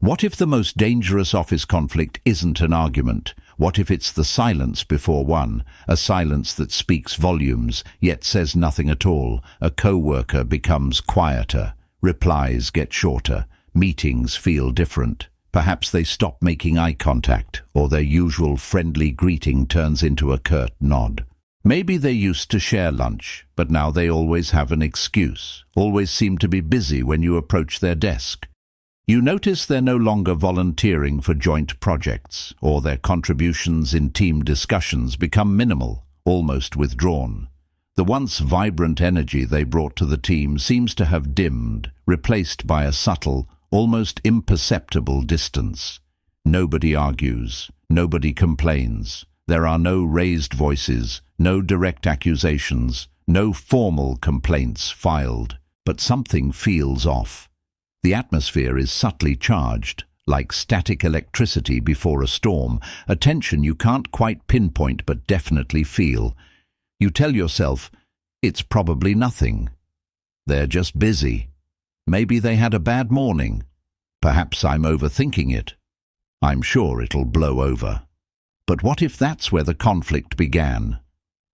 What if the most dangerous office conflict isn't an argument? What if it's the silence before one, a silence that speaks volumes, yet says nothing at all? A coworker becomes quieter, replies get shorter, meetings feel different. Perhaps they stop making eye contact, or their usual friendly greeting turns into a curt nod. Maybe they used to share lunch, but now they always have an excuse, always seem to be busy when you approach their desk. You notice they're no longer volunteering for joint projects, or their contributions in team discussions become minimal, almost withdrawn. The once vibrant energy they brought to the team seems to have dimmed, replaced by a subtle, almost imperceptible distance. Nobody argues, nobody complains. There are no raised voices, no direct accusations, no formal complaints filed, but something feels off. The atmosphere is subtly charged, like static electricity before a storm, a tension you can't quite pinpoint but definitely feel. You tell yourself, it's probably nothing. They're just busy. Maybe they had a bad morning. Perhaps I'm overthinking it. I'm sure it'll blow over. But what if that's where the conflict began?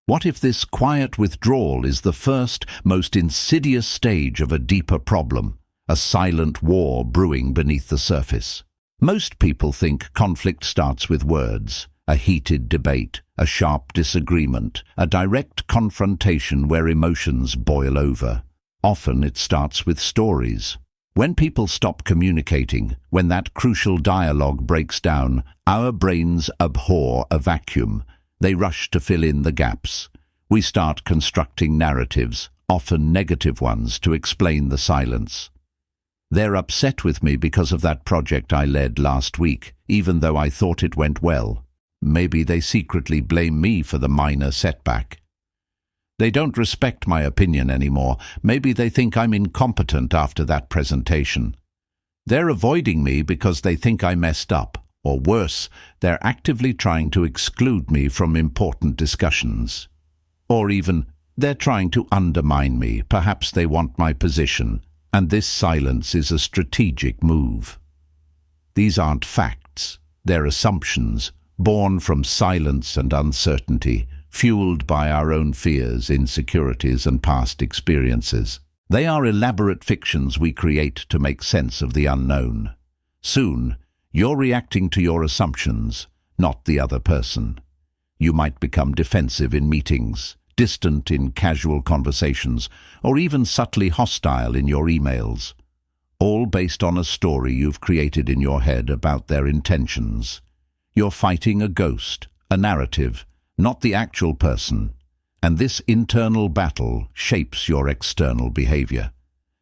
What if this quiet withdrawal is the first, most insidious stage of a deeper problem? A silent war brewing beneath the surface. Most people think conflict starts with words, a heated debate, a sharp disagreement, a direct confrontation where emotions boil over. Often it starts with stories. When people stop communicating, when that crucial dialogue breaks down, our brains abhor a vacuum. They rush to fill in the gaps. We start constructing narratives, often negative ones, to explain the silence. They're upset with me because of that project I led last week, even though I thought it went well. Maybe they secretly blame me for the minor setback. They don't respect my opinion anymore. Maybe they think I'm incompetent after that presentation. They're avoiding me because they think I messed up. Or worse, they're actively trying to exclude me from important discussions. Or even, they're trying to undermine me. Perhaps they want my position. And this silence is a strategic move. These aren't facts. They're assumptions, born from silence and uncertainty, fueled by our own fears, insecurities, and past experiences. They are elaborate fictions we create to make sense of the unknown. Soon, you're reacting to your assumptions, not the other person. You might become defensive in meetings, distant in casual conversations, or even subtly hostile in your emails, all based on a story you've created in your head about their intentions. You're fighting a ghost, a narrative, not the actual person, and this internal battle shapes your external behavior.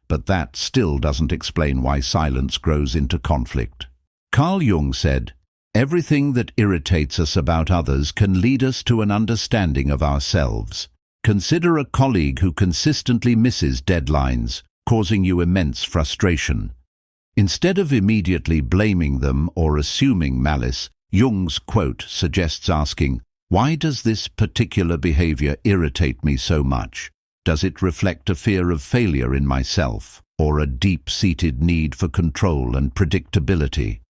But that still doesn't explain why silence grows into conflict. Carl Jung said, "Everything that irritates us about others can lead us to an understanding of ourselves. Consider a colleague who consistently misses deadlines, causing you immense frustration. Instead of immediately blaming them or assuming malice, Jung's quote suggests asking, why does this particular behavior irritate me so much? Does it reflect a fear of failure in myself, or a deep-seated need for control and predictability?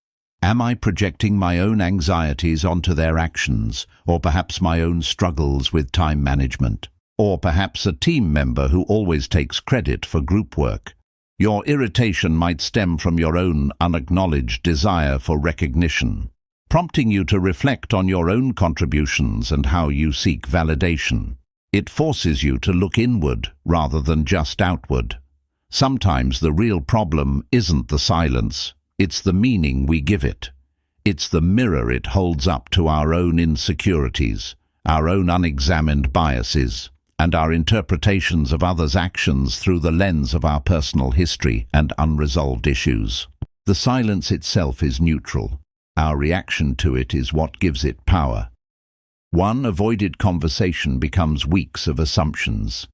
Am I projecting my own anxieties onto their actions, or perhaps my own struggles with time management? Or perhaps a team member who always takes credit for group work? Your irritation might stem from your own unacknowledged desire for recognition, prompting you to reflect on your own contributions and how you seek validation. It forces you to look inward rather than just outward. Sometimes the real problem isn't the silence, it's the meaning we give it. It's the mirror it holds up to our own insecurities, our own unexamined biases, and our interpretations of others' actions through the lens of our personal history and unresolved issues. The silence itself is neutral. Our reaction to it is what gives it power. One avoided conversation becomes weeks of assumptions.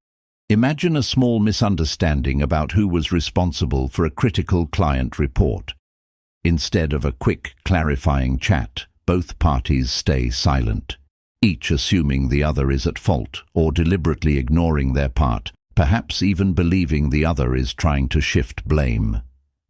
Imagine a small misunderstanding about who was responsible for a critical client report. Instead of a quick, clarifying chat, both parties stay silent, each assuming the other is at fault or deliberately ignoring their part, perhaps even believing the other is trying to shift blame.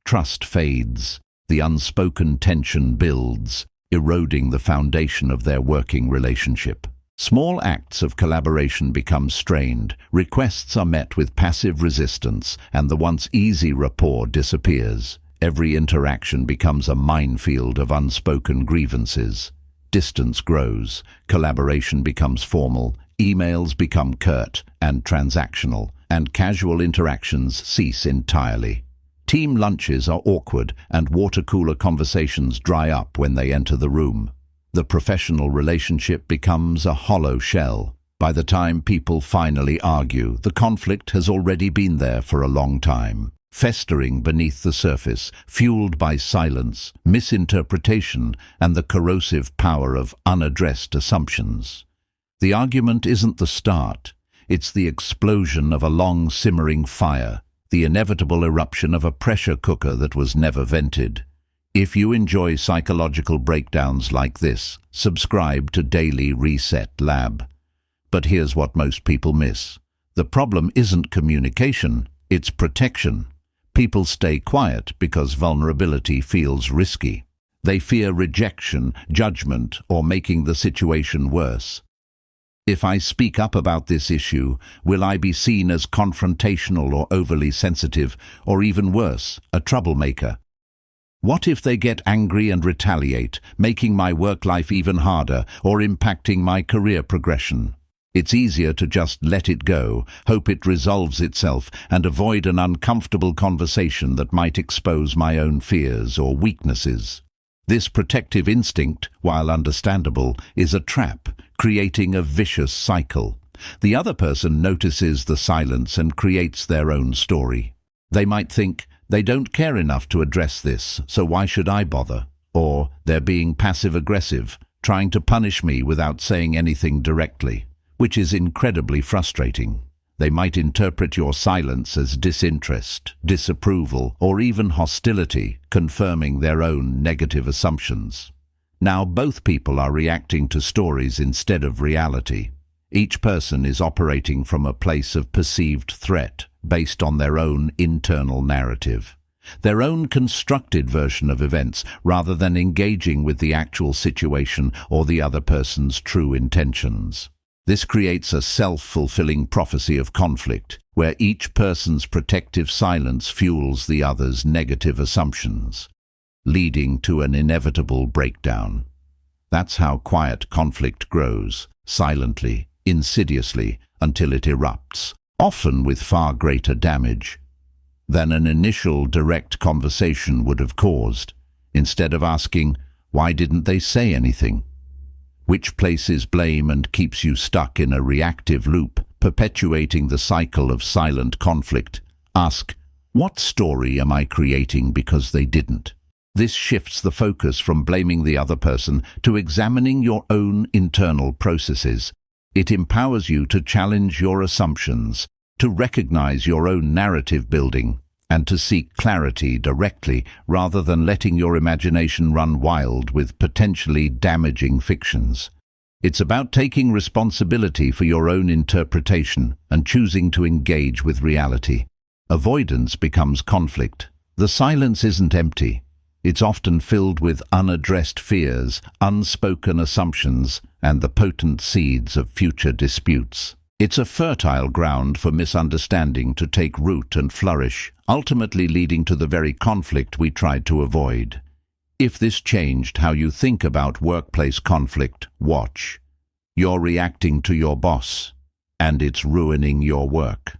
Trust fades. The unspoken tension builds, eroding the foundation of their working relationship. Small acts of collaboration become strained, requests are met with passive resistance, and the once easy rapport disappears. Every interaction becomes a minefield of unspoken grievances. Distance grows, collaboration becomes formal, emails become curt and transactional, and casual interactions cease entirely. Team lunches are awkward, and water cooler conversations dry up when they enter the room. The professional relationship becomes a hollow shell. By the time people finally argue, the conflict has already been there for a long time, festering beneath the surface, fueled by silence, misinterpretation, and the corrosive power of unaddressed assumptions. The argument isn't the start, it's the explosion of a long simmering fire, the inevitable eruption of a pressure cooker that was never vented. If you enjoy psychological breakdowns like this, subscribe to Daily Reset Lab. But here's what most people miss. The problem isn't communication, it's protection. People stay quiet because vulnerability feels risky. They fear rejection, judgment, or making the situation worse. If I speak up about this issue, will I be seen as confrontational or overly sensitive, or even worse, a troublemaker? What if they get angry and retaliate, making my work life even harder or impacting my career progression? It's easier to just let it go, hope it resolves itself, and avoid an uncomfortable conversation that might expose my own fears or weaknesses. This protective instinct, while understandable, is a trap, creating a vicious cycle. The other person notices the silence and creates their own story. They might think, they don't care enough to address this, so why should I bother? Or they're being passive-aggressive, trying to punish me without saying anything directly, which is incredibly frustrating. They might interpret your silence as disinterest, disapproval, or even hostility, confirming their own negative assumptions. Now both people are reacting to stories instead of reality. Each person is operating from a place of perceived threat, based on their own internal narrative, their own constructed version of events, rather than engaging with the actual situation or the other person's true intentions. This creates a self-fulfilling prophecy of conflict, where each person's protective silence fuels the other's negative assumptions, leading to an inevitable breakdown. That's how quiet conflict grows, silently, insidiously, until it erupts, often with far greater damage than an initial direct conversation would have caused. Instead of asking, why didn't they say anything? Which places blame and keeps you stuck in a reactive loop, perpetuating the cycle of silent conflict. Ask, what story am I creating because they didn't? This shifts the focus from blaming the other person to examining your own internal processes. It empowers you to challenge your assumptions, to recognize your own narrative building, and to seek clarity directly rather than letting your imagination run wild with potentially damaging fictions. It's about taking responsibility for your own interpretation and choosing to engage with reality. Avoidance becomes conflict. The silence isn't empty. It's often filled with unaddressed fears, unspoken assumptions, and the potent seeds of future disputes. It's a fertile ground for misunderstanding to take root and flourish, ultimately leading to the very conflict we tried to avoid. If this changed how you think about workplace conflict, watch. You're reacting to your boss, and it's ruining your work.